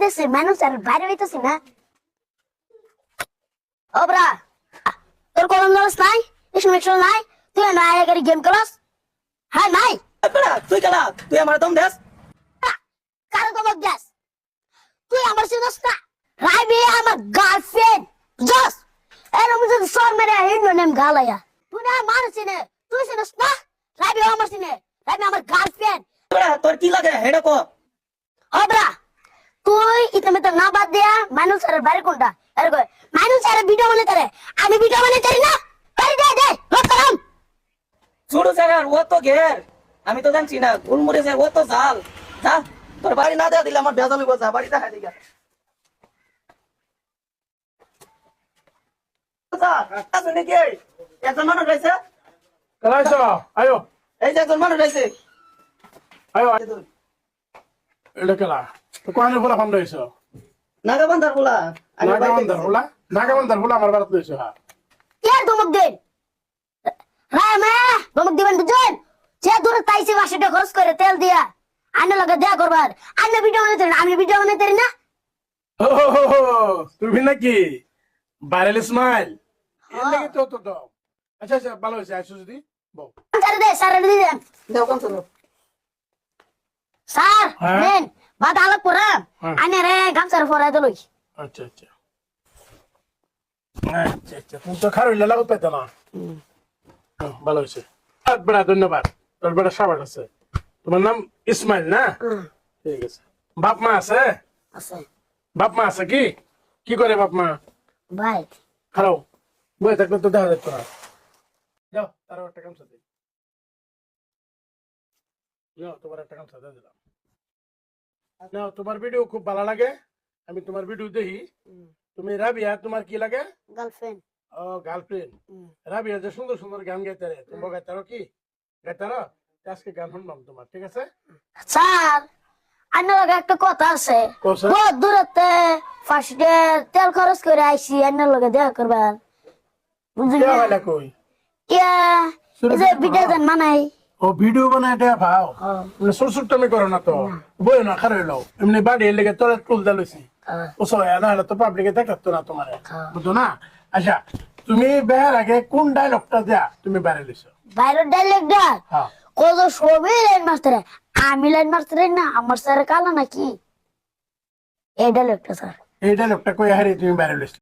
হইতেছে মানুষ আর বাইরে হইতেছে না ও ব্রা তোর কোন নলেজ নাই ইনফরমেশন নাই তুই না আগে গেম ক্লাস হ্যাঁ নাই বেড়া তুই গেলা তুই আমার দম দেস কারো তোমার গ্যাস তুই আমার চিনস না রাইবি আমার গার্লফ্রেন্ড জস এরকম যদি সর মেরে হিন্দু নেম গালায়া তুই না মানুষ চিনে তুই চিনস না রাইবি আমার চিনে রাইবি আমার গার্লফ্রেন্ড বেড়া তোর কি লাগে হেডা কো ওবরা তুই ইতমে না বাদ দিয়া মানুষ আর বাইরে কোনটা আরে কই মানুষ আর ভিডিও বানাতে রে আমি ভিডিও বানাতে রি না পারি দে দে লোক কাম ছোড়ো জায়গার ও তো ঘের আমি তো জানছি না গুলমুড়ে যায় ও তো জাল যা তোর বাড়ি না দেয়া দিলে আমার বেজাল হইব যা বাড়ি দেখা দিগা আসলে কি একজন মানুষ রয়েছে Kalaisa, ayo, এই যে একজন মানুষ রয়েছে ayo. Ele kala. To ko ano pula kam doiso? নাগাবান্ধার বলা Nagamandar hula আমার বাড়াত লইছো হা। কে ধমক দেন হ্যাঁ মা ধমক দিবেন দুজন যে দূরে তাইছে বাসটা খরচ করে তেল দিয়া আনে লাগা দেয়া করবার আনে ভিডিও বানাতে রি না আমি ভিডিও বানাতে রি না তুমি নাকি ভাইরাল স্মাইল এর লাগি তো আচ্ছা আচ্ছা ভালো হইছে আইছো যদি বউ স্যার দে স্যার দে দেন দেও কোন চলো স্যার হ্যাঁ? নেন বাদ আলাপ করা হ্যাঁ। আনে রে গামছার ফরাই দলই আচ্ছা আচ্ছা আচ্ছা তুমি তো খারাপ হইলে লাগত পাইতো না ভালো হইছে বড় ধন্যবাদ তোর বড় সাবাস আছে তোমার নাম ইসমাইল না ঠিক আছে বাপ মা আছে আছে বাপ মা আছে কি করে বাপ মা ভাই খারাপ বই থাকলে তো দেখা যেত না যাও তারও একটা কাম সাথে যাও তোমার একটা কাম সাথে দিলাম নাও তোমার ভিডিও খুব ভালো লাগে আমি তোমার ভিডিও দেখি তুমি রাবিয়া তোমার কি লাগে গার্লফ্রেন্ড ও গার্লফ্রেন্ড রাবিয়া যে সুন্দর সুন্দর গান গাইতে রে তুমি গাইতারো কি গাইতারো আজকে গান শুনলাম তোমার ঠিক আছে স্যার আনে লাগা একটা কথা আছে কোসা? বহুত দূরতে ফার্স্টে তেল খরচ করে আইছি আনে লাগা দেখা করবার বুঝলি কে হইলা কই ইয়া এই যে ভিডিও দেন মানাই ও ভিডিও বানায় দেয়া ভাও মানে সুরসুরটামি করো না তো বই না খারাপ হইলো এমনি বাড়ি লেগে তোরা তুল দালইছি ও সবাই না হলে তো পাবলিকে দেখাতো না তোমার বুঝছো না আচ্ছা তুমি বেহার আগে কোন ডায়লগটা দেয়া তুমি বাইরে লিছো বাইরের ডাইলেক্টটা হ্যাঁ কত সবই লাইন মাস্টারে আমি লাইন মাস্টারে না আমার স্যার কালা নাকি এই ডাইলেক্টটা স্যার এই ডায়লগটা কই হারি তুমি বাইরে লিছো